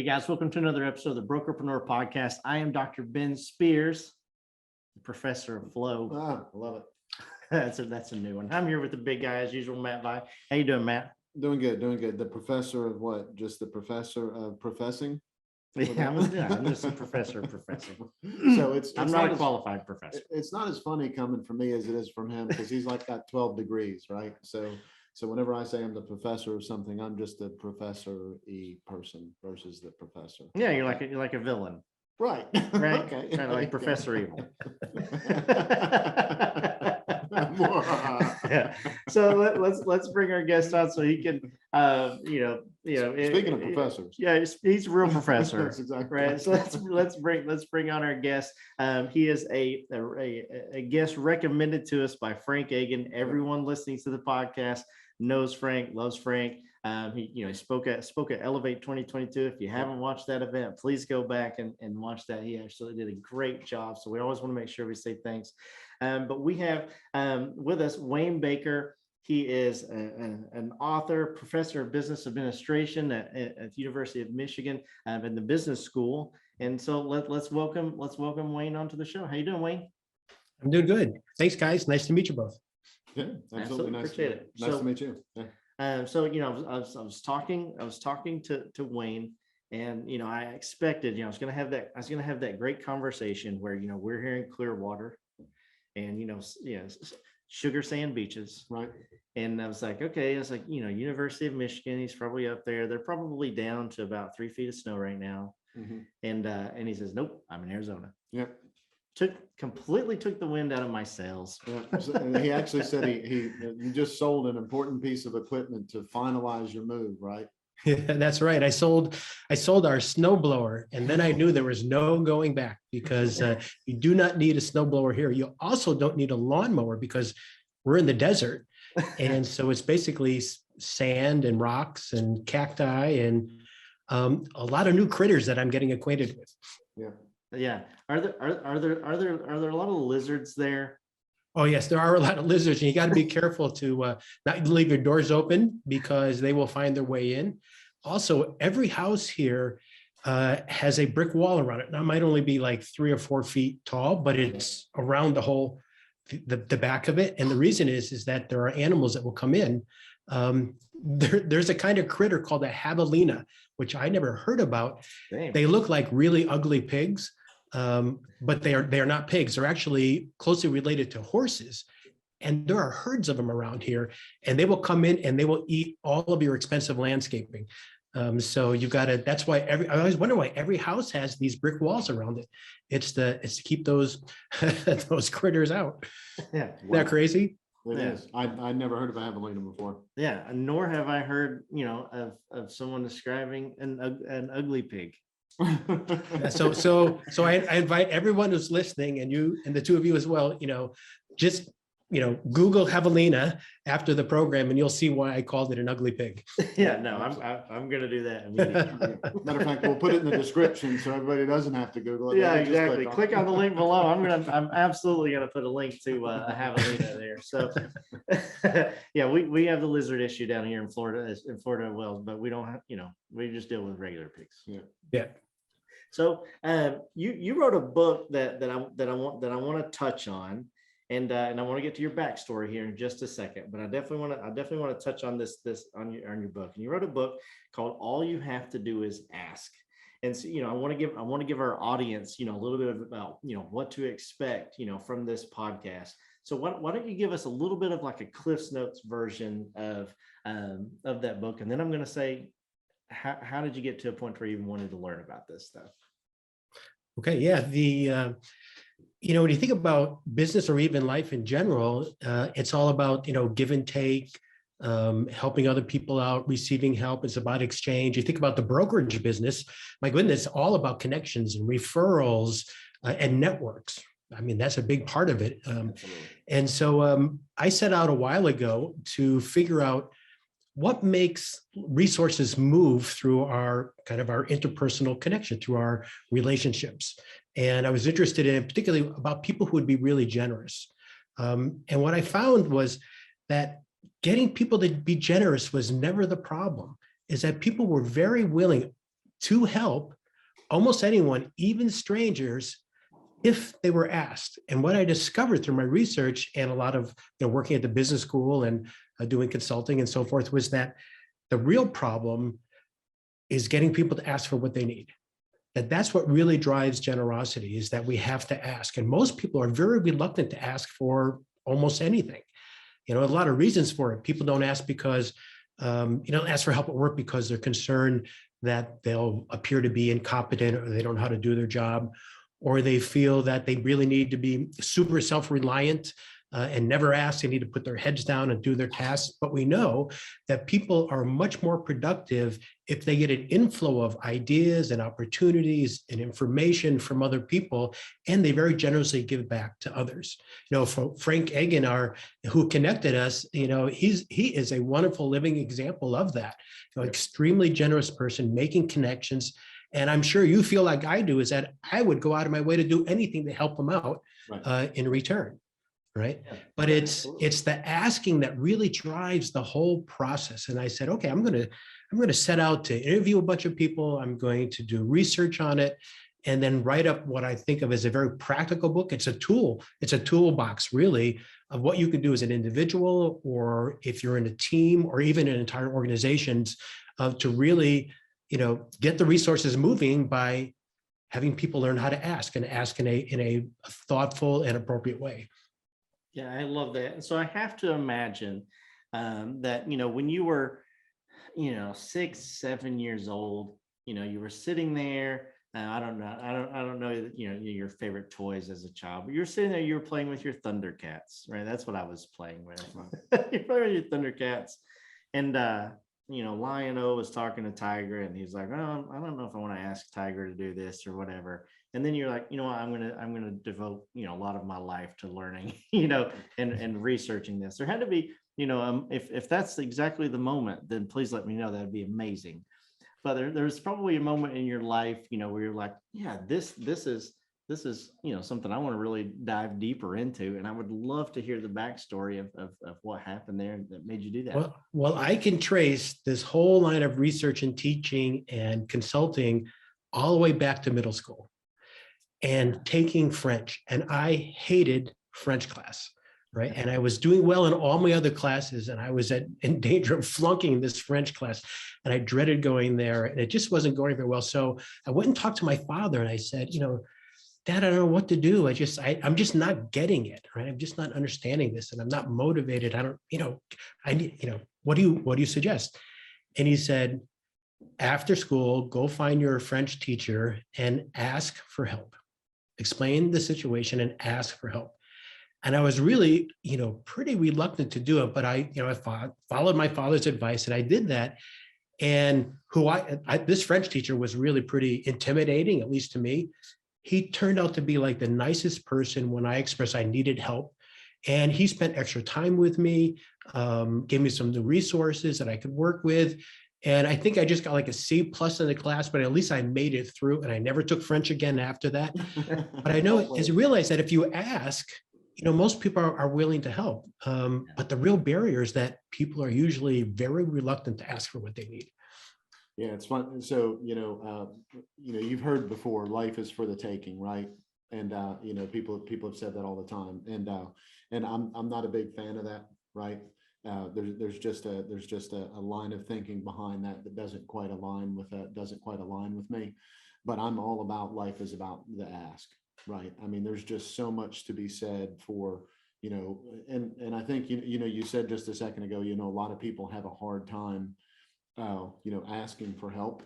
guys, welcome to another episode of the Brokerpreneur Podcast. I am Dr. Ben Spears, the professor of flow. I love it. That's a new one. I'm here with the big guy as usual, Matt Vi. How you doing, Matt? Doing good, doing good. The professor of what? Just the professor of professing? Yeah, I'm just a professor of professing. So I'm not a qualified professor. It's not as funny coming from me as it is from him, because he's like got 12 degrees, right? So whenever I say I'm the professor of something, I'm just a professor-y person versus the professor. Yeah, you're like a villain. Right. Right. Okay. Kind of like Professor Evil. Yeah. So let's bring our guest on so he can Speaking of professors. Yeah, he's a real professor. That's exactly right. So let's bring on our guest. He is a guest recommended to us by Frank Agan. Everyone listening to the podcast knows Frank, loves Frank. He spoke at Elevate 2022. If you haven't watched that event, please go back and watch that. He actually did a great job. So we always want to make sure we say thanks. But we have with us Wayne Baker. He is an author, professor of business administration at the University of Michigan in the business school. And so let's welcome Wayne onto the show. How you doing, Wayne? I'm doing good. Thanks, guys. Nice to meet you both. Yeah, absolutely. Nice. Appreciate it. Nice to meet you. Yeah. I was talking to Wayne, and I expected, I was gonna have that great conversation where we're here in Clearwater, and sugar sand beaches, Right. And I was like, okay, it's like University of Michigan. He's probably up there. They're probably down to about 3 feet of snow right now, and he says, nope, I'm in Arizona. Yep. Completely took the wind out of my sails. Yeah. And he actually said you just sold an important piece of equipment to finalize your move, right? Yeah, that's right. I sold our snowblower, and then I knew there was no going back, because you do not need a snowblower here. You also don't need a lawnmower because we're in the desert, and so it's basically sand and rocks and cacti and a lot of new critters that I'm getting acquainted with. Yeah. Yeah. Are there a lot of lizards there? Oh, yes, there are a lot of lizards, and you got to be careful to not leave your doors open, because they will find their way in. Also, every house here has a brick wall around it. Now, it might only be like 3 or 4 feet tall, but it's around the whole, the back of it. And the reason is that there are animals that will come in. There's a kind of critter called a javelina, which I never heard about. Damn. They look like really ugly pigs. But they are not pigs. They're actually closely related to horses, and there are herds of them around here, and they will come in and they will eat all of your expensive landscaping. So you've got to. That's why I always wonder why every house has these brick walls around it. It's to keep those those critters out. Yeah, Isn't that crazy? It is. I never heard of a javelina before. Yeah, nor have I heard of someone describing an ugly pig. So I invite everyone who's listening, and you and the two of you as well, just Google javelina after the program, and you'll see why I called it an ugly pig. Yeah, no, I'm gonna do that immediately. Matter of fact, we'll put it in the description so everybody doesn't have to Google it. Yeah, exactly. Click on the link below. I'm absolutely gonna put a link to a javelina there. So yeah, we have the lizard issue down here in Florida as well, but we don't have, we just deal with regular pigs. Yeah. So you wrote a book that I want to touch on, and I want to get to your backstory here in just a second. But I definitely want to touch on this on your book. And you wrote a book called "All You Have to Do Is Ask." And so I want to give our audience a little bit about what to expect from this podcast. So why don't you give us a little bit of like a Cliff's Notes version of that book, and then I'm going to say, how did you get to a point where you even wanted to learn about this stuff? Okay, yeah. When you think about business or even life in general, it's all about, give and take, helping other people out, receiving help. It's about exchange. You think about the brokerage business, my goodness, all about connections and referrals and networks. I mean, that's a big part of it. And so I set out a while ago to figure out what makes resources move through our interpersonal connection, through our relationships. And I was interested in particularly about people who would be really generous. And what I found was that getting people to be generous was never the problem, is that people were very willing, to help almost anyone, even strangers, if they were asked. And what I discovered through my research and a lot of working at the business school and doing consulting and so forth was that the real problem is getting people to ask for what they need. That's what really drives generosity, is that we have to ask. And most people are very reluctant to ask for almost anything. A lot of reasons for it. People don't ask because, ask for help at work because they're concerned that they'll appear to be incompetent or they don't know how to do their job, or they feel that they really need to be super self-reliant and never ask. They need to put their heads down and do their tasks. But we know that people are much more productive if they get an inflow of ideas and opportunities and information from other people, and they very generously give back to others. Frank Egan, who connected us, he is a wonderful living example of that. Extremely generous person, making connections. And I'm sure you feel like I do, is that I would go out of my way to do anything to help them out in return. Right. Yeah, but it's the asking that really drives the whole process. And I said, okay, I'm going to set out to interview a bunch of people. I'm going to do research on it and then write up what I think of as a very practical book. It's a tool. It's a toolbox, really, of what you can do as an individual, or if you're in a team or even in entire organizations, to really, get the resources moving by having people learn how to ask, and ask in a thoughtful and appropriate way. Yeah, I love that. And so I have to imagine that, when you were, 6, 7 years old, you were sitting there. I don't know, your favorite toys as a child, but you're sitting there, you were playing with your Thundercats, right? That's what I was playing with. You're playing with your Thundercats. And, Lion-O was talking to Tiger, and he's like, oh, I don't know if I want to ask Tiger to do this or whatever. And then you're like, what, I'm gonna devote, a lot of my life to learning, and researching this. There had to be, if that's exactly the moment, then please let me know. That'd be amazing. But there's probably a moment in your life, where you're like, yeah, this is something I want to really dive deeper into. And I would love to hear the backstory of what happened there that made you do that. Well, I can trace this whole line of research and teaching and consulting all the way back to middle school and taking French. And I hated French class, right? And I was doing well in all my other classes, and I was in danger of flunking this French class. And I dreaded going there, and it just wasn't going very well. So I went and talked to my father, and I said, Dad, I don't know what to do. I'm just not getting it, right? I'm just not understanding this, and I'm not motivated. I don't, what do you suggest? And he said, after school, go find your French teacher and ask for help. Explain the situation and ask for help. And I was really, pretty reluctant to do it, but I followed my father's advice, and I did that. And this French teacher was really pretty intimidating, at least to me. He turned out to be like the nicest person when I expressed I needed help. And he spent extra time with me, gave me some new resources that I could work with. And I think I just got like a C+ in the class, but at least I made it through, and I never took French again after that. But I know as I realized that if you ask, most people are willing to help. But the real barrier is that people are usually very reluctant to ask for what they need. Yeah, it's fun. So, you've heard before, life is for the taking, right? And, people have said that all the time. And I'm not a big fan of that, right? There's just a line of thinking behind that doesn't quite align with me. But I'm all about life is about the ask, right? I mean, there's just so much to be said for, and I think, you said just a second ago, a lot of people have a hard time asking for help,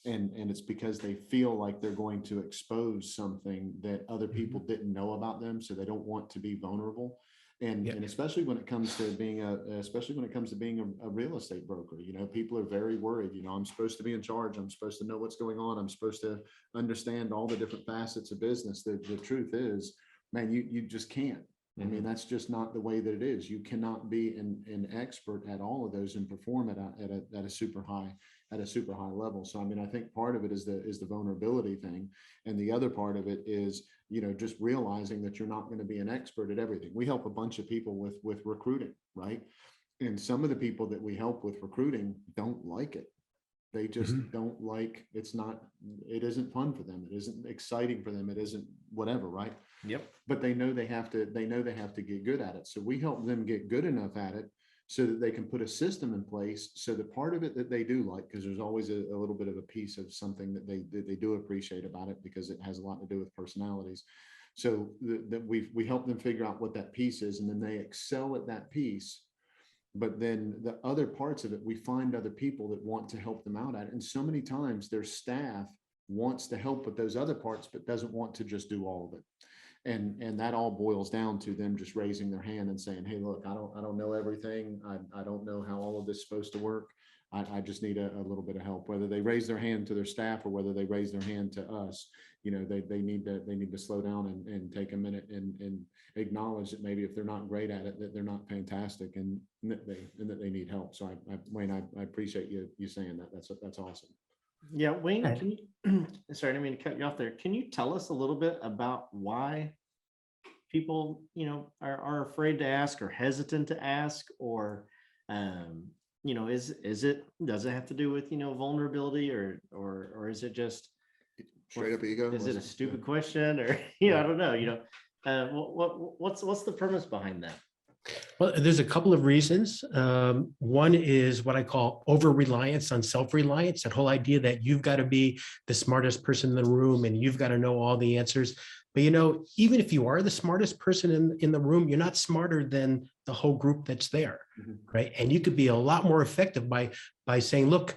and it's because they feel like they're going to expose something that other people didn't know about them, so they don't want to be vulnerable. And especially when it comes to being a real estate broker, people are very worried. I'm supposed to be in charge. I'm supposed to know what's going on. I'm supposed to understand all the different facets of business. The truth is, man, you just can't. I mean, that's just not the way that it is. You cannot be an expert at all of those and perform at a super high level. So, I mean, I think part of it is the vulnerability thing. And the other part of it is, just realizing that you're not going to be an expert at everything. We help a bunch of people with recruiting, right? And some of the people that we help with recruiting don't like it. They just don't like, it isn't fun for them. It isn't exciting for them. It isn't whatever, right? Yep. But they know they have to get good at it. So we help them get good enough at it so that they can put a system in place. So the part of it that they do like, because there's always a little bit of a piece of something that they do appreciate about it, because it has a lot to do with personalities. So that we help them figure out what that piece is, and then they excel at that piece. But then the other parts of it, we find other people that want to help them out at it. And so many times their staff wants to help with those other parts, but doesn't want to just do all of it. And that all boils down to them just raising their hand and saying, hey, look, I don't know everything. I don't know how all of this is supposed to work. I just need a little bit of help. Whether they raise their hand to their staff or whether they raise their hand to us, they need to slow down and take a minute and acknowledge that maybe if they're not great at it, that they're not fantastic, and that they need help. So Wayne, I appreciate you saying that. That's awesome. Yeah, Wayne, can you, sorry, I didn't mean to cut you off there. Can you tell us a little bit about why people, are afraid to ask or hesitant to ask, or, does it have to do with, vulnerability, or is it just Straight up ego? Is it a stupid question, or, I don't know, what's the premise behind that? Well, there's a couple of reasons. One is what I call over-reliance on self-reliance, that whole idea that you've got to be the smartest person in the room and you've got to know all the answers. But, even if you are the smartest person in the room, you're not smarter than the whole group that's there, right? And you could be a lot more effective by saying, look,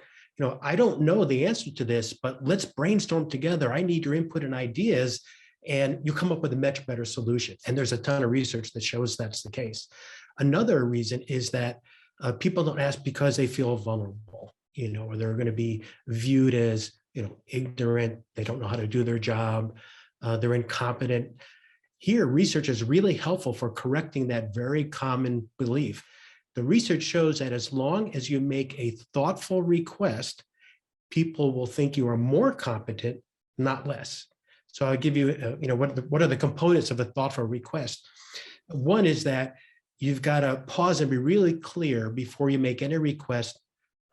I don't know the answer to this, but let's brainstorm together. I need your input and ideas. And you come up with a much better solution. And there's a ton of research that shows that's the case. Another reason is that people don't ask because they feel vulnerable, or they're going to be viewed as, ignorant. They don't know how to do their job. They're incompetent. Here, research is really helpful for correcting that very common belief. The research shows that as long as you make a thoughtful request, people will think you are more competent, not less. So I'll give you, what are the components of a thoughtful request? One is that you've got to pause and be really clear before you make any request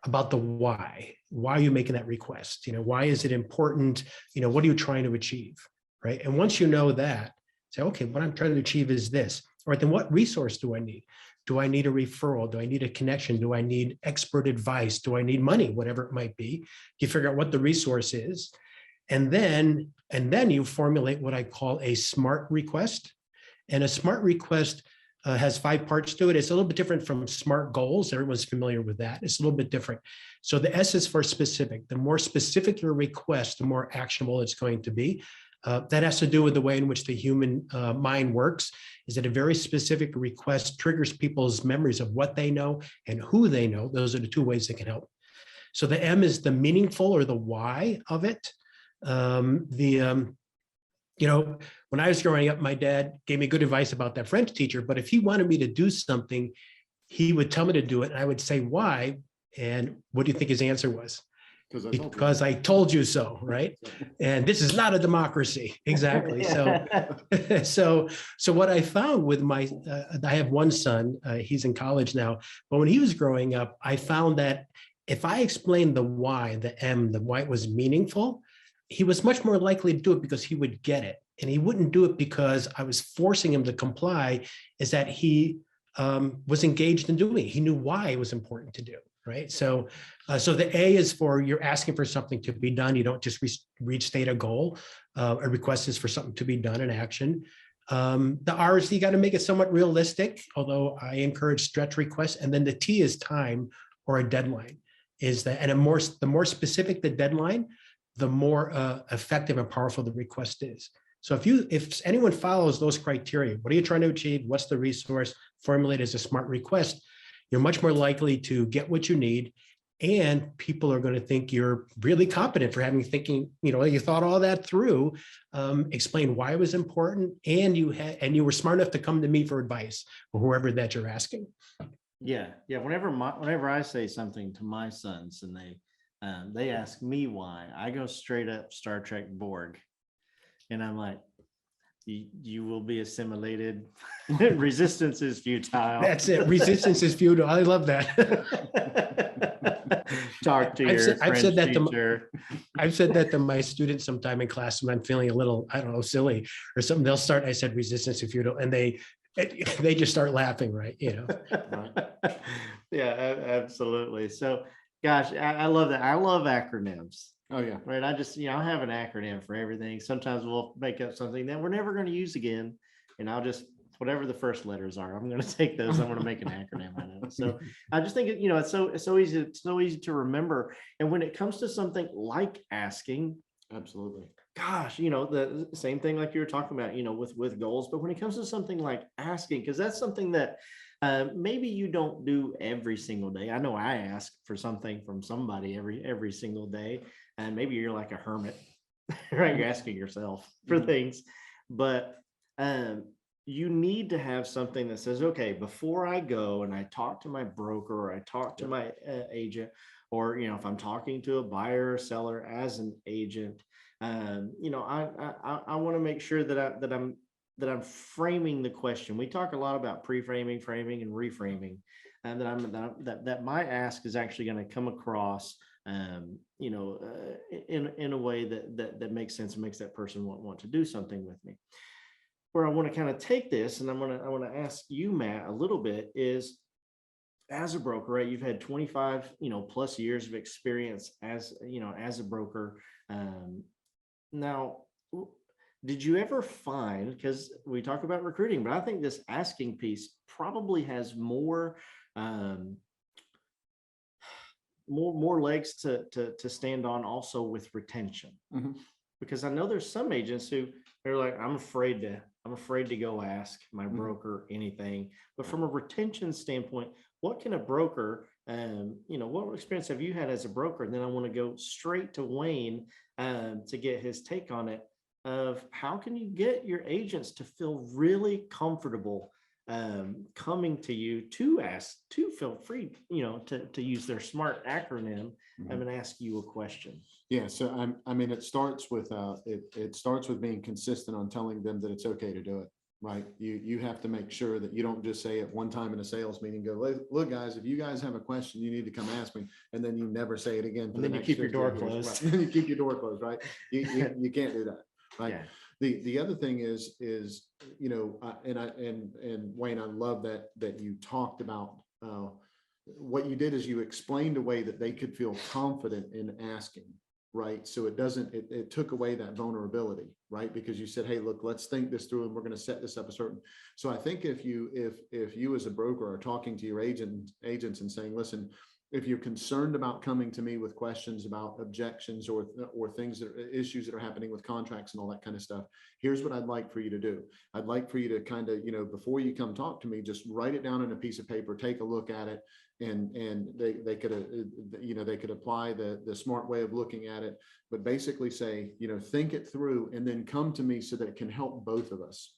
about the why. Why are you making that request? Why is it important? What are you trying to achieve, right? And once you know that, say, okay, what I'm trying to achieve is this. All right, then what resource do I need? Do I need a referral? Do I need a connection? Do I need expert advice? Do I need money? Whatever it might be. You figure out what the resource is. And then you formulate what I call a SMART request. And a SMART request has 5 parts to it. It's a little bit different from SMART goals. Everyone's familiar with that. It's a little bit different. So the S is for specific. The more specific your request, the more actionable it's going to be. That has to do with the way in which the human mind works, is that a very specific request triggers people's memories of what they know and who they know. Those are the 2 ways that can help. So the M is the meaningful, or the why of it. When I was growing up, my dad gave me good advice about that French teacher, but if he wanted me to do something, he would tell me to do it. And I would say, why? And what do you think his answer was? Because I told you so, right? And this is not a democracy. Exactly. So what I found with I have one son, he's in college now, but when he was growing up, I found that if I explained the why, the M, the why it was meaningful, he was much more likely to do it because he would get it. And he wouldn't do it because I was forcing him to comply, is that he was engaged in doing it. He knew why it was important to do, right? So the A is for you're asking for something to be done. You don't just restate a goal. A request is for something to be done in action. The R is you got to make it somewhat realistic, although I encourage stretch requests. And then the T is time, or a deadline. The more specific the deadline, the more effective and powerful the request is. So if anyone follows those criteria, what are you trying to achieve? What's the resource? Formulate as a SMART request, you're much more likely to get what you need. And people are going to think you're really competent for you thought all that through, explain why it was important, and you were smart enough to come to me for advice, or whoever that you're asking. Yeah. Whenever I say something to my sons and they ask me why, I go straight up Star Trek Borg, and I'm like, you will be assimilated. Resistance is futile. That's it. Resistance is futile. I love that. Talk to I've your said, I've French said that to, teacher. I've said that to my students sometime in class when I'm feeling a little, I don't know, silly or something. They'll start, I said, resistance if you don't, and they just start laughing, right? Yeah, absolutely. So, gosh, I love that. I love acronyms. Oh, yeah. Right. I just, I have an acronym for everything. Sometimes we'll make up something that we're never going to use again. And I'll just, whatever the first letters are, I'm going to take those. I'm going to make an acronym out of it. So I just think, it's so easy to remember. And when it comes to something like asking, Absolutely. gosh, the same thing like you were talking about, with goals. But when it comes to something like asking, because that's something that maybe you don't do every single day. I know I ask for something from somebody every single day. And maybe you're like a hermit, right? You're asking yourself for things, but you need to have something that says, okay, before I go and I talk to my broker or I talk to my agent, or, if I'm talking to a buyer or seller as an agent, I want to make sure that I'm framing the question. We talk a lot about pre-framing, framing, and reframing, and that my ask is actually going to come across in a way that makes sense and makes that person want to do something with me. Where I want to kind of take this, and I want to ask you, Matt, a little bit is, as a broker, right? You've had 25, plus years of experience as a broker. Now, did you ever find, because we talk about recruiting, but I think this asking piece probably has more legs to stand on also with retention. Because I know there's some agents who they're like, I'm afraid to go ask my broker anything. But from a retention standpoint, what can a broker, what experience have you had as a broker? And then I want to go straight to Wayne to get his take on it, of how can you get your agents to feel really comfortable coming to you to ask, to feel free, to use their SMART acronym and ask you a question. Yeah. So it starts with it starts with being consistent on telling them that it's okay to do it. Right. You have to make sure that you don't just say it one time in a sales meeting, go, look, guys, if you guys have a question, you need to come ask me. And then you never say it again. And then you keep your door closed. Right. You keep your door closed, right? You can't do that. Right. Yeah. The other thing is, and Wayne, I love that you talked about what you did is you explained a way that they could feel confident in asking. Right. So it took away that vulnerability, right? Because you said, hey, look, let's think this through and we're going to set this up a certain. So I think if you as a broker are talking to your agents and saying, listen, if you're concerned about coming to me with questions about objections or things issues that are happening with contracts and all that kind of stuff, here's what I'd like for you to do. I'd like for you to kind of, before you come talk to me, just write it down on a piece of paper, take a look at it. And they could apply the SMART way of looking at it, but basically say, think it through and then come to me so that it can help both of us.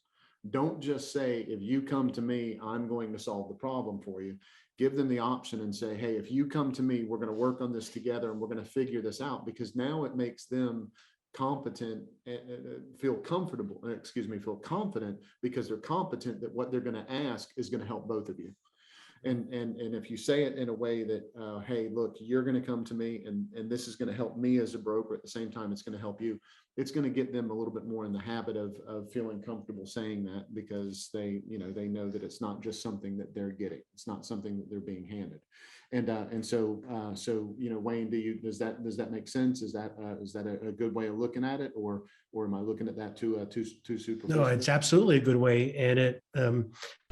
Don't just say, if you come to me, I'm going to solve the problem for you. Give them the option and say, hey, if you come to me, we're going to work on this together and we're going to figure this out, because now it makes them competent, feel confident because they're competent that what they're going to ask is going to help both of you. And if you say it in a way that, hey, look, you're going to come to me and this is going to help me as a broker, at the same time, it's going to help you. It's going to get them a little bit more in the habit of feeling comfortable saying that, because they know that it's not just something that they're getting. It's not something that they're being handed. And so Wayne, does that make sense? Is that a good way of looking at it, or am I looking at that too superficial? No, it's absolutely a good way. And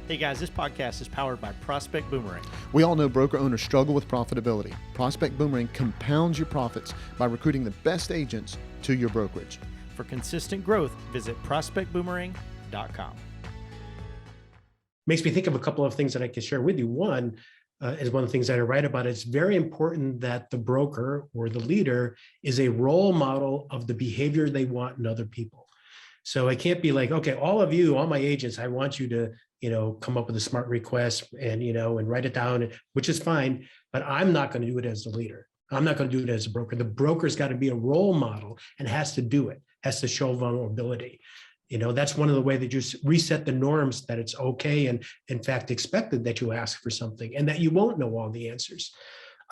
Hey guys, this podcast is powered by Prospect Boomerang. We all know broker owners struggle with profitability. Prospect Boomerang compounds your profits by recruiting the best agents to your brokerage. For consistent growth, visit prospectboomerang.com. makes me think of a couple of things that I can share with you. One is one of the things that I write about. It's very important that the broker or the leader is a role model of the behavior they want in other people. So it can't be like, okay, all of you, all my agents, I want you to, come up with a SMART request and, and write it down, which is fine, but I'm not going to do it as the leader. I'm not going to do it as a broker. The broker's got to be a role model and has to do it, has to show vulnerability. That's one of the ways that you reset the norms, that it's okay and in fact expected that you ask for something and that you won't know all the answers.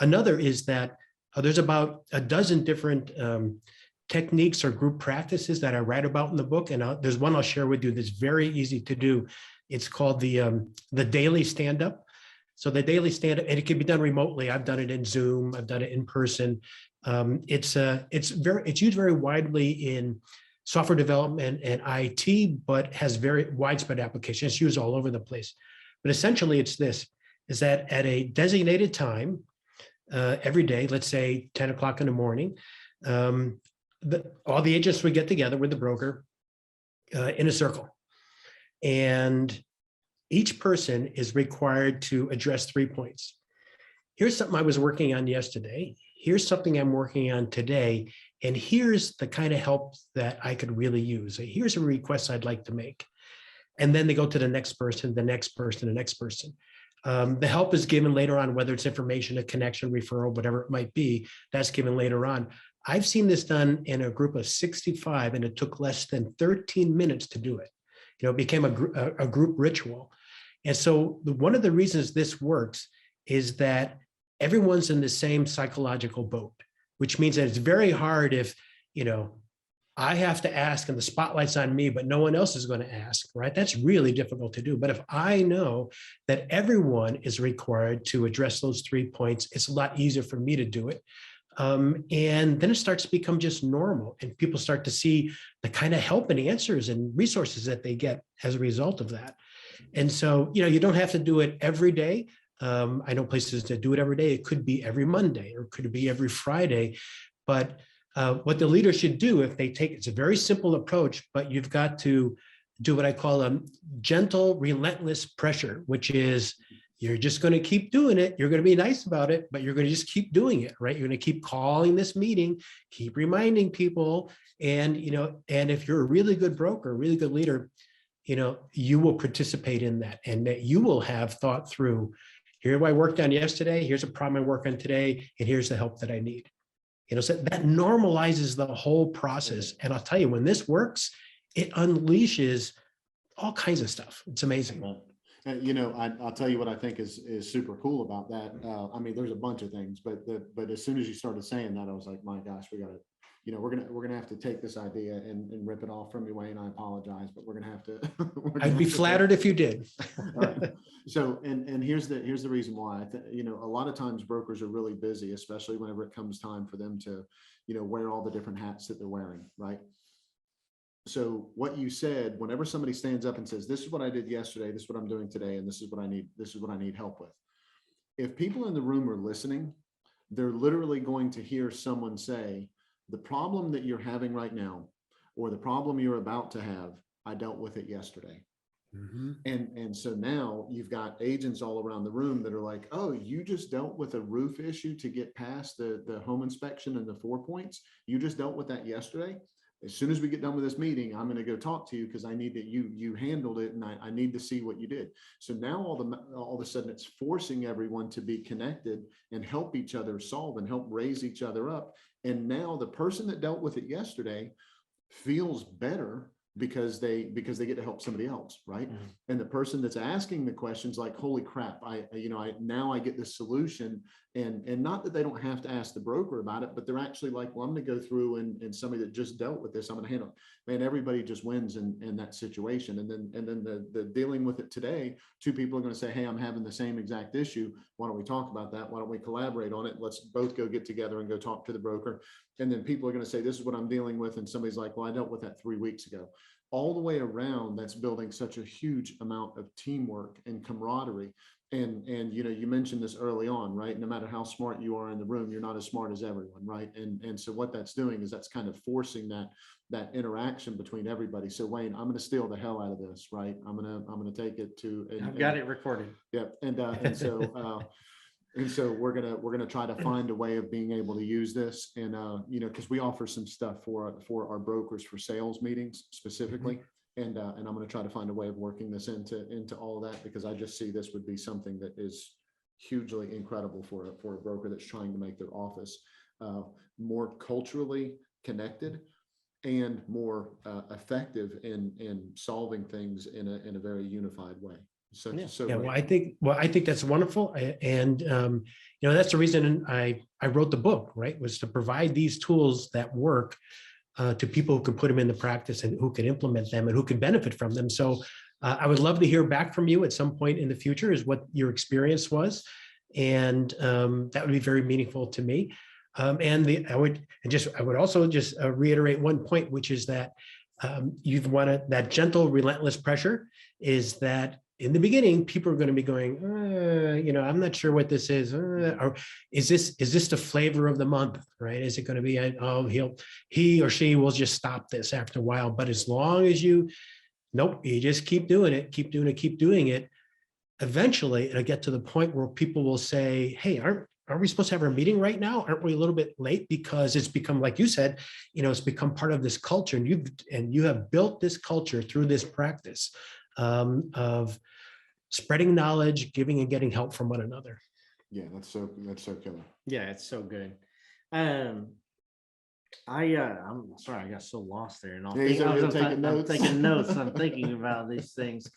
Another is that There's about a dozen different techniques or group practices that I write about in the book. And there's one I'll share with you that's very easy to do. It's called the daily stand-up. So the daily stand-up, and it can be done remotely. I've done it in Zoom. I've done it in person. It's used very widely in software development and IT, but has very widespread application. It's used all over the place. But essentially, it's this: is that at a designated time every day, let's say 10 o'clock in the morning, all the agents would get together with the broker in a circle, and each person is required to address 3 points. Here's something I was working on yesterday. Here's something I'm working on today. And here's the kind of help that I could really use. Here's a request I'd like to make. And then they go to the next person, the next person, the next person. The help is given later on, whether it's information, a connection, referral, whatever it might be, that's given later on. I've seen this done in a group of 65, and it took less than 13 minutes to do it. It became a group ritual. And so one of the reasons this works is that everyone's in the same psychological boat, which means that it's very hard if, I have to ask and the spotlight's on me, but no one else is going to ask, right? That's really difficult to do. But if I know that everyone is required to address those 3 points, it's a lot easier for me to do it. And then it starts to become just normal, and people start to see the kind of help and answers and resources that they get as a result of that. And so, you don't have to do it every day. I know places that do it every day. It could be every Monday, or it could be every Friday. But what the leader should do, if they take, it's a very simple approach, but you've got to do what I call a gentle, relentless pressure, which is you're just going to keep doing it. You're going to be nice about it, but you're going to just keep doing it, right? You're going to keep calling this meeting, keep reminding people. And, and if you're a really good broker, a really good leader, you will participate in that, and that you will have thought through, here what I worked on yesterday, here's a problem I work on today, and here's the help that I need. So that normalizes the whole process. And I'll tell you, when this works, it unleashes all kinds of stuff. It's amazing. I'll tell you what I think is super cool about that. There's a bunch of things, but as soon as you started saying that, I was like, my gosh, we got to, we're gonna have to take this idea and rip it off from you, Wayne. I apologize, but we're gonna have to. I'd be flattered if you did. Right. So, and here's the reason why. A lot of times brokers are really busy, especially whenever it comes time for them to, wear all the different hats that they're wearing, right? So what you said, whenever somebody stands up and says, this is what I did yesterday, this is what I'm doing today, and this is what I need help with. If people in the room are listening, they're literally going to hear someone say, the problem that you're having right now, or the problem you're about to have, I dealt with it yesterday. Mm-hmm. And so now you've got agents all around the room that are like, oh, you just dealt with a roof issue to get past the home inspection and the 4 points. You just dealt with that yesterday. As soon as we get done with this meeting, I'm going to go talk to you because I need that you handled it, and I need to see what you did. So now all of a sudden it's forcing everyone to be connected and help each other solve and help raise each other up. And now the person that dealt with it yesterday feels better because they get to help somebody else, right? Mm-hmm. And the person that's asking the questions like, holy crap, now I get this solution. And not that they don't have to ask the broker about it, but they're actually like, well, I'm going to go through and somebody that just dealt with this, I'm going to handle it. Man, everybody just wins in that situation. And then the dealing with it today, two people are going to say, hey, I'm having the same exact issue. Why don't we talk about that? Why don't we collaborate on it? Let's both go get together and go talk to the broker. And then people are going to say, this is what I'm dealing with. And somebody's like, well, I dealt with that 3 weeks ago. All the way around, that's building such a huge amount of teamwork and camaraderie. And you mentioned this early on, right? No matter how smart you are in the room, you're not as smart as everyone, right? And so what that's doing is that's kind of forcing that interaction between everybody. So Wayne, I'm going to steal the hell out of this, right? I'm going to take it to. I've got it recorded. Yep. And so we're gonna try to find a way of being able to use this, and because we offer some stuff for our brokers for sales meetings specifically. Mm-hmm. And I'm going to try to find a way of working this into all of that, because I just see this would be something that is hugely incredible for a broker that's trying to make their office more culturally connected and more effective in solving things in a very unified way. So, Yeah. so Yeah, great. well, I think that's wonderful. And, that's the reason I wrote the book, right? Was to provide these tools that work to people who can put them into practice and who can implement them and who can benefit from them. So I would love to hear back from you at some point in the future is what your experience was. And that would be very meaningful to me. I would also just reiterate one point, which is that you've wanted that gentle, relentless pressure is that in the beginning, people are going to be going, I'm not sure what this is, or is this the flavor of the month, right? Is it going to be, he or she will just stop this after a while. But as long as you just keep doing it, keep doing it. Eventually, it'll get to the point where people will say, "Hey, aren't we supposed to have our meeting right now? Aren't we a little bit late?" Because it's become, like you said, it's become part of this culture, and you have built this culture through this practice of spreading knowledge, giving and getting help from one another. Yeah, that's so killer. Yeah, it's so good. I'm sorry, I got so lost there, and Yeah, he's over here taking I'm notes. taking notes. I'm thinking about these things,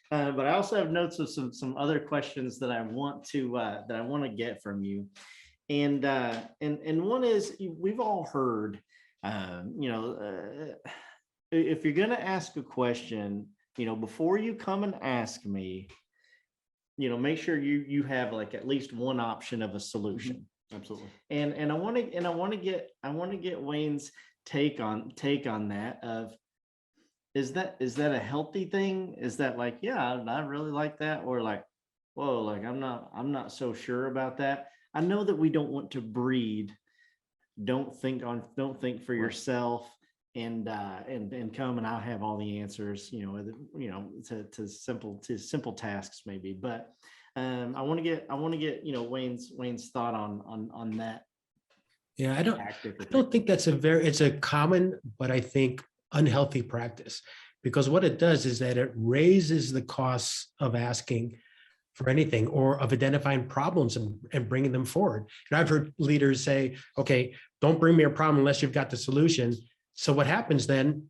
but I also have notes of some other questions that I want to get from you, and one is we've all heard, if you're going to ask a question, before you come and ask me, make sure you have like at least one option of a solution. Absolutely. And I want to get Wayne's take on that of, is that a healthy thing? Is that like, yeah, I really like that, or like, whoa, like I'm not so sure about that. I know that we don't want to breed, don't think for yourself, and come and I'll have all the answers, to simple tasks maybe, but I want to get Wayne's thought on that. Yeah, I don't think it's a common, but I think unhealthy practice, because what it does is that it raises the costs of asking for anything or of identifying problems and bringing them forward. And I've heard leaders say, okay, don't bring me a problem unless you've got the solution. So what happens then?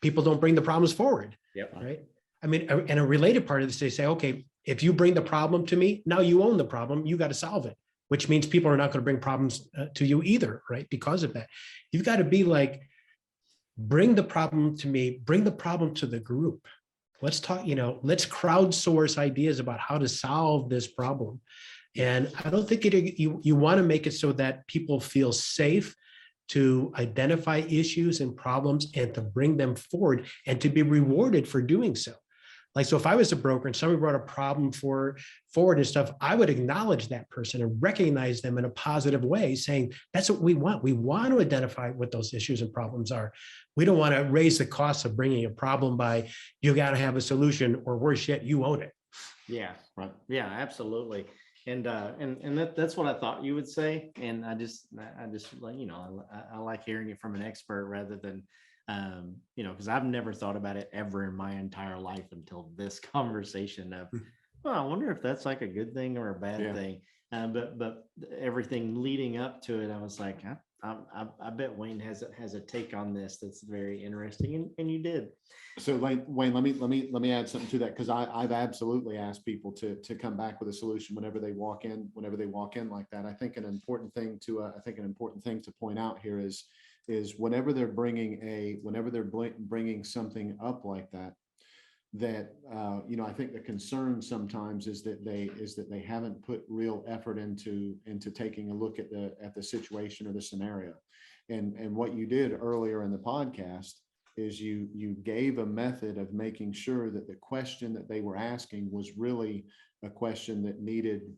People don't bring the problems forward. Yep. Right. I mean, and a related part of this, they say, okay, if you bring the problem to me, now you own the problem, you got to solve it, which means people are not going to bring problems to you either, right? Because of that, you've got to be like, bring the problem to me, bring the problem to the group. Let's talk, let's crowdsource ideas about how to solve this problem. And I don't think you want to make it so that people feel safe to identify issues and problems and to bring them forward and to be rewarded for doing so. Like, so if I was a broker and somebody brought a problem forward and stuff, I would acknowledge that person and recognize them in a positive way, saying, that's what we want. We want to identify what those issues and problems are. We don't want to raise the cost of bringing a problem by, you got to have a solution, or worse yet, you own it. Yeah, right. Yeah, absolutely. And that's what I thought you would say. And I just like, I like hearing it from an expert rather than, because I've never thought about it ever in my entire life until this conversation of, well, I wonder if that's like a good thing or a bad thing. But everything leading up to it, I was like, I bet Wayne has a take on this that's very interesting, and you did. So Wayne, let me add something to that, because I've absolutely asked people to come back with a solution whenever they walk in like that. I think an important thing to point out here is whenever they're bringing something up like that, I think the concern sometimes is that they haven't put real effort into taking a look at the situation or the scenario. And what you did earlier in the podcast is you gave a method of making sure that the question that they were asking was really a question that needed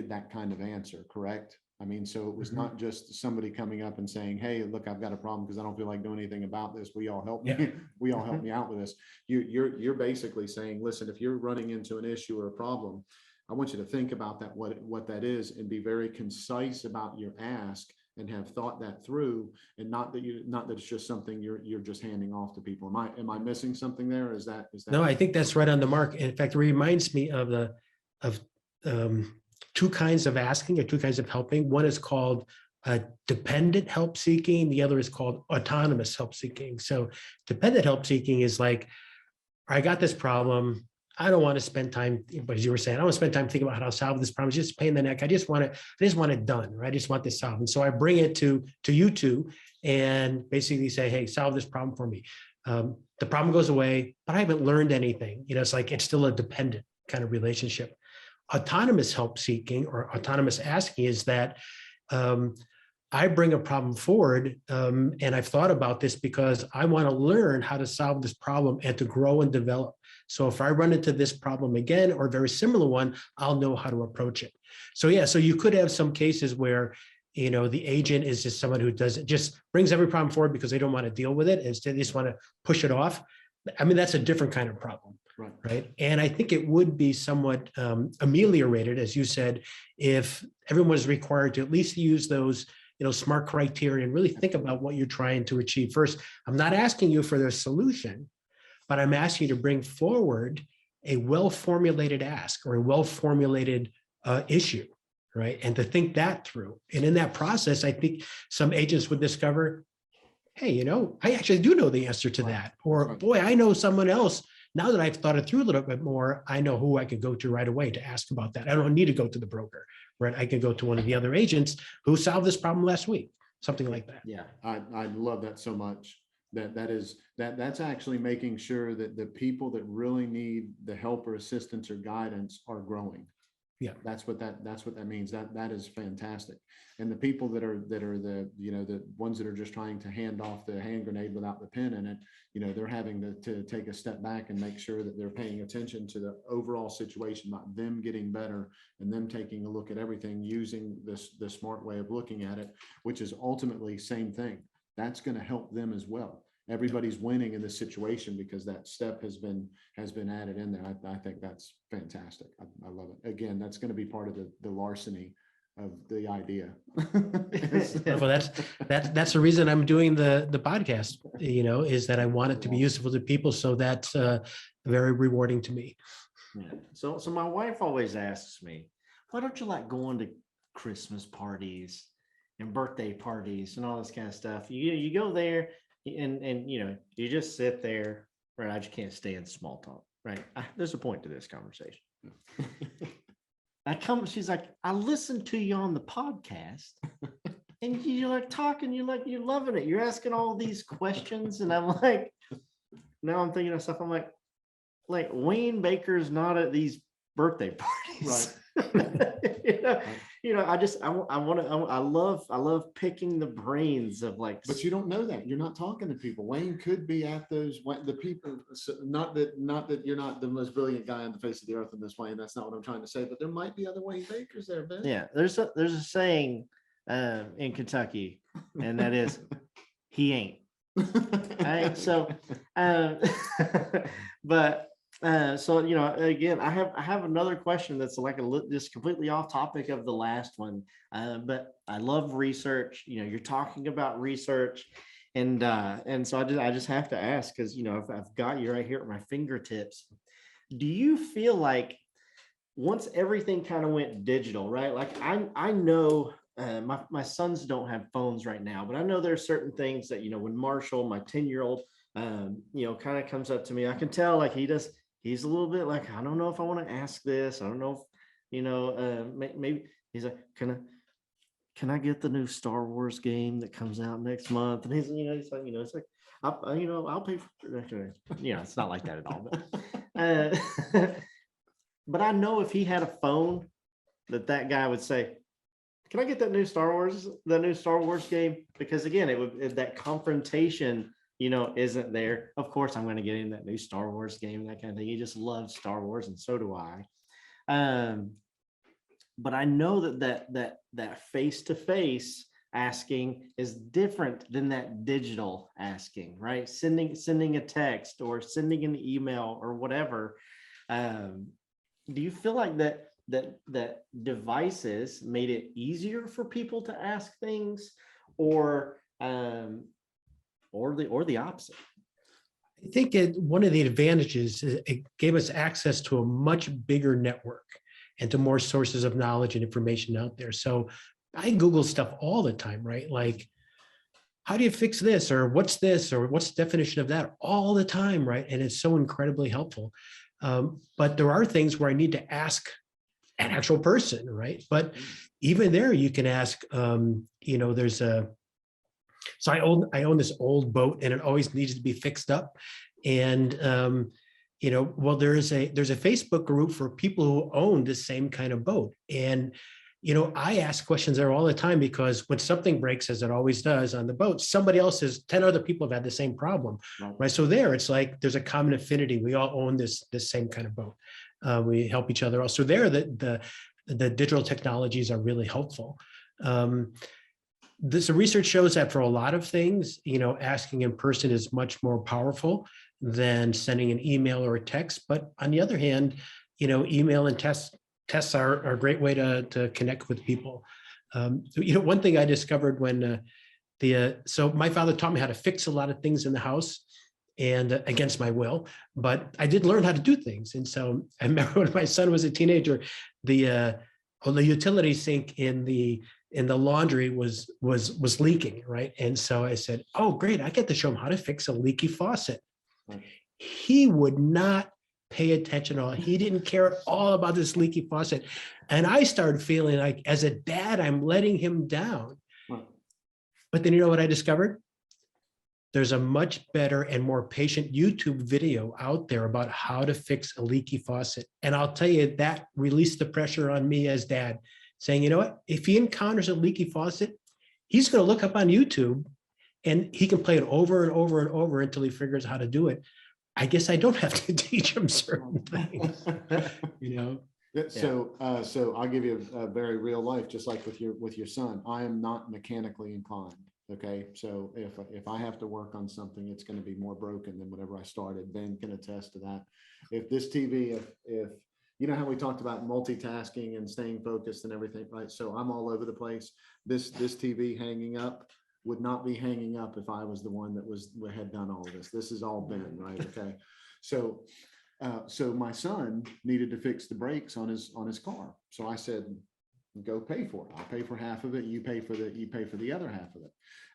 that kind of answer, correct? I mean, so it was not just somebody coming up and saying, hey, look, I've got a problem because I don't feel like doing anything about this. Will you all help me? Yeah. Will you all help me out with this? You're basically saying, listen, if you're running into an issue or a problem, I want you to think about that, what that is, and be very concise about your ask and have thought that through, and not that it's just something you're just handing off to people. Am I missing something there? Is that No, I think that's right on the mark. In fact, it reminds me of two kinds of asking or two kinds of helping. One is called dependent help seeking. The other is called autonomous help seeking. So dependent help seeking is like, I got this problem. I don't want to spend time, but as you were saying, I don't want to spend time thinking about how to solve this problem. It's just a pain in the neck. I just want it done, right? I just want this solved. And so I bring it to you two and basically say, hey, solve this problem for me. The problem goes away, but I haven't learned anything. It's like, it's still a dependent kind of relationship. Autonomous help seeking or autonomous asking is that I bring a problem forward, and I've thought about this because I want to learn how to solve this problem and to grow and develop. So if I run into this problem again or a very similar one, I'll know how to approach it. So yeah, so you could have some cases where the agent is just someone who just brings every problem forward because they don't want to deal with it. Instead, they just want to push it off. I mean, that's a different kind of problem. Right. And I think it would be somewhat ameliorated, as you said, if everyone was required to at least use those, SMART criteria and really think about what you're trying to achieve. First, I'm not asking you for the solution, but I'm asking you to bring forward a well-formulated ask or a well-formulated issue, right? And to think that through. And in that process, I think some agents would discover, hey, I actually do know the answer to that. Or boy, I know someone else. Now that I've thought it through a little bit more, I know who I could go to right away to ask about that. I don't need to go to the broker, right? I can go to one of the other agents who solved this problem last week, something like that. Yeah, I love that so much. That's actually making sure that the people that really need the help or assistance or guidance are growing. Yeah, that's what that means. That is fantastic. And the people that are the ones that are just trying to hand off the hand grenade without the pin in it, they're having to take a step back and make sure that they're paying attention to the overall situation, not them getting better and them taking a look at everything using the smart way of looking at it, which is ultimately same thing. That's going to help them as well. Everybody's winning in this situation because that step has been added in there. I think that's fantastic. I love it. Again, that's going to be part of the larceny of the idea. Well, that's the reason I'm doing the podcast, is that I want it to be useful to people. So that's very rewarding to me. Yeah. So my wife always asks me, why don't you like going to Christmas parties and birthday parties and all this kind of stuff? You go there and you just sit there, right? I just can't stand small talk, right? There's a point to this conversation. She's like, I listened to you on the podcast and you're like talking, you're loving it. You're asking all these questions. And I'm like, now I'm thinking of stuff. I'm like Wayne Baker's not at these birthday parties. Right. I love picking the brains of but you don't know that. You're not talking to people. Wayne could be at the people, not that you're not the most brilliant guy on the face of the earth in this way. And that's not what I'm trying to say, but there might be other Wayne Bakers there, Ben. Yeah. There's a saying in Kentucky, and that is, he ain't. All right. So, but again, I have another question that's just completely off topic of the last one. But I love research. You're talking about research, and so I just have to ask, because I've got you right here at my fingertips. Do you feel like once everything kind of went digital, right? Like I know my sons don't have phones right now, but I know there are certain things that when Marshall, my 10-year-old, kind of comes up to me, I can tell like he's a little bit like, I don't know if I want to ask this. I don't know if, maybe he's like, can I get the new Star Wars game that comes out next month? And he's like, it's like, I'll pay for it. It's not like that at all. But, but I know if he had a phone that guy would say, can I get that new Star Wars game? Because again, that confrontation isn't there. Of course, I'm going to get in that new Star Wars game, that kind of thing. He just loves Star Wars, and so do I. But I know that face-to-face asking is different than that digital asking, right? Sending a text or sending an email or whatever. Do you feel like that devices made it easier for people to ask things, or the opposite? I think one of the advantages is it gave us access to a much bigger network and to more sources of knowledge and information out there. So I Google stuff all the time, right? Like, how do you fix this? Or what's this? Or what's the definition of that? All the time, right? And it's so incredibly helpful. But there are things where I need to ask an actual person, right? But even there, you can ask, there's so I own this old boat and it always needs to be fixed up. And, well, there's a Facebook group for people who own the same kind of boat. And, I ask questions there all the time, because when something breaks, as it always does on the boat, 10 other people have had the same problem, right? So there, it's like, there's a common affinity. We all own this same kind of boat. We help each other out. So there, the digital technologies are really helpful. This research shows that for a lot of things, asking in person is much more powerful than sending an email or a text. But on the other hand, email and tests are a great way to connect with people. One thing I discovered when so my father taught me how to fix a lot of things in the house, and against my will, but I did learn how to do things. And so I remember when my son was a teenager, the utility sink in the laundry was leaking, right? And so I said, oh, great, I get to show him how to fix a leaky faucet. Right. He would not pay attention at all. He didn't care at all about this leaky faucet. And I started feeling like, as a dad, I'm letting him down. Right. But then you know what I discovered? There's a much better and more patient YouTube video out there about how to fix a leaky faucet. And I'll tell you, that released the pressure on me as dad, saying, you know what, if he encounters a leaky faucet, he's going to look up on YouTube and he can play it over and over and over until he figures out how to do it. I guess I don't have to teach him certain things, So I'll give you a very real life, just like with your son. I am not mechanically inclined. Okay, so if I have to work on something, it's going to be more broken than whatever I started. Ben can attest to that. If this TV, if you know how we talked about multitasking and staying focused and everything, right? So I'm all over the place. This TV hanging up would not be hanging up if I was the one that had done all of this. This is all Ben, right? Okay, so my son needed to fix the brakes on his car. So I said, go pay for it. I'll pay for half of it. You pay for the other half of it.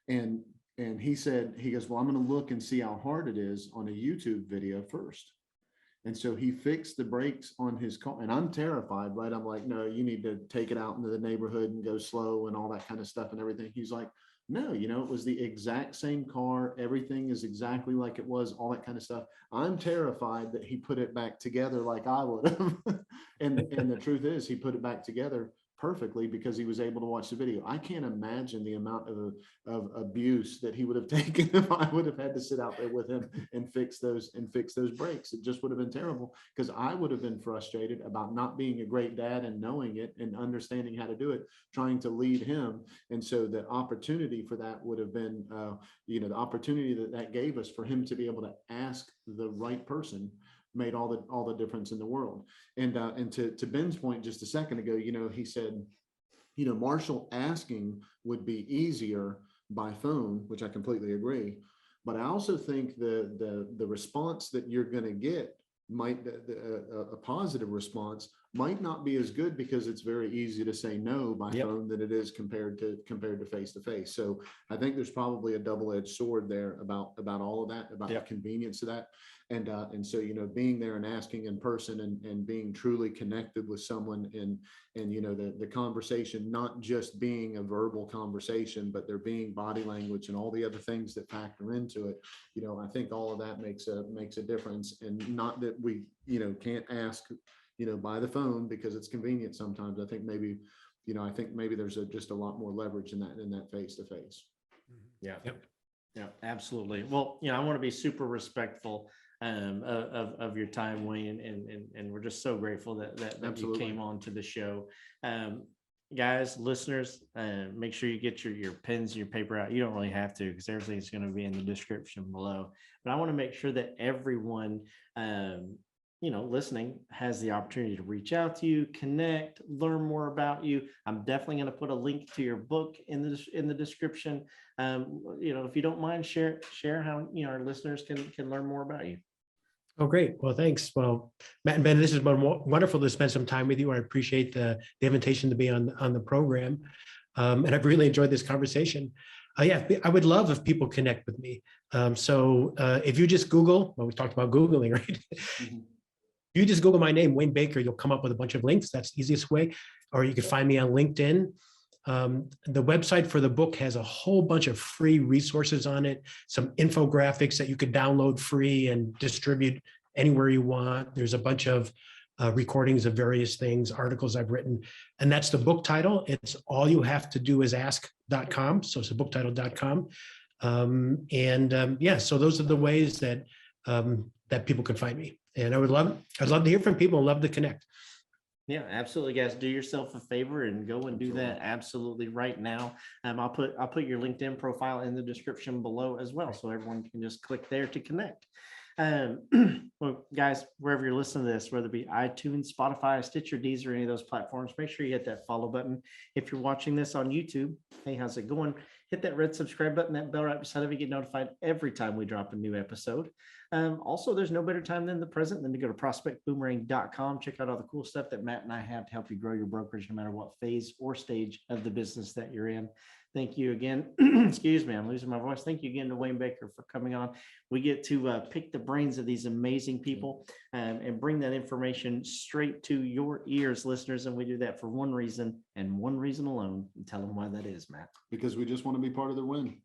And he goes, well, I'm going to look and see how hard it is on a YouTube video first. And so he fixed the brakes on his car, and I'm terrified, right? I'm like, no, you need to take it out into the neighborhood and go slow and all that kind of stuff and everything. He's like, no, it was the exact same car. Everything is exactly like it was, all that kind of stuff. I'm terrified that he put it back together like I would have. and the truth is, he put it back together perfectly because he was able to watch the video. I can't imagine the amount of abuse that he would have taken if I would have had to sit out there with him and fix those brakes. It just would have been terrible, because I would have been frustrated about not being a great dad and knowing it and understanding how to do it, trying to lead him. And so the opportunity for that would have been, the opportunity that gave us for him to be able to ask the right person made all the difference in the world. And to Ben's point just a second ago, he said, Marshall, asking would be easier by phone, which I completely agree. But I also think the response that you're going to get a positive response might not be as good, because it's very easy to say no by phone than it is compared to face to face. So I think there's probably a double-edged sword there about all of that, about the convenience of that. And so, being there and asking in person and being truly connected with someone, and the conversation not just being a verbal conversation, but there being body language and all the other things that factor into it. I think all of that makes a difference. And not that we, can't ask, by the phone because it's convenient sometimes. I think maybe there's just a lot more leverage in that face to face. Yeah. Yeah, absolutely. Well, I want to be super respectful of your time, Wayne, and we're just so grateful that you came on to the show. Guys, listeners, make sure you get your pens and your paper out. You don't really have to, because everything's going to be in the description below. But I want to make sure that everyone listening has the opportunity to reach out to you, connect, learn more about you. I'm definitely going to put a link to your book in the description. If you don't mind, share how our listeners can learn more about you. Oh, great. Well, thanks. Well, Matt and Ben, this has been wonderful to spend some time with you. I appreciate the invitation to be on the program. And I've really enjoyed this conversation. I would love if people connect with me. So if you just Google, well, we talked about Googling, right? Mm-hmm. You just Google my name, Wayne Baker, you'll come up with a bunch of links. That's the easiest way. Or you can find me on LinkedIn. The website for the book has a whole bunch of free resources on it, some infographics that you could download free and distribute anywhere you want. There's a bunch of recordings of various things, articles I've written, and that's the book title. It's all you have to do is ask.com. So it's a booktitle.com. Yeah, so those are the ways that that people can find me. And I'd love to hear from people and love to connect. Yeah, absolutely, guys. Do yourself a favor and go and do that absolutely right now. I'll put your LinkedIn profile in the description below as well, so everyone can just click there to connect. Well, guys, wherever you're listening to this, whether it be iTunes, Spotify, Stitcher, Deezer, any of those platforms, make sure you hit that follow button. If you're watching this on YouTube, hey, how's it going? Hit that red subscribe button, that bell right beside it, you get notified every time we drop a new episode. Also, there's no better time than the present than to go to prospectboomerang.com. Check out all the cool stuff that Matt and I have to help you grow your brokerage, no matter what phase or stage of the business that you're in. Thank you again. Excuse me, I'm losing my voice. Thank you again to Wayne Baker for coming on. We get to pick the brains of these amazing people and bring that information straight to your ears, listeners. And we do that for one reason and one reason alone. And tell them why that is, Matt. Because we just want to be part of their win.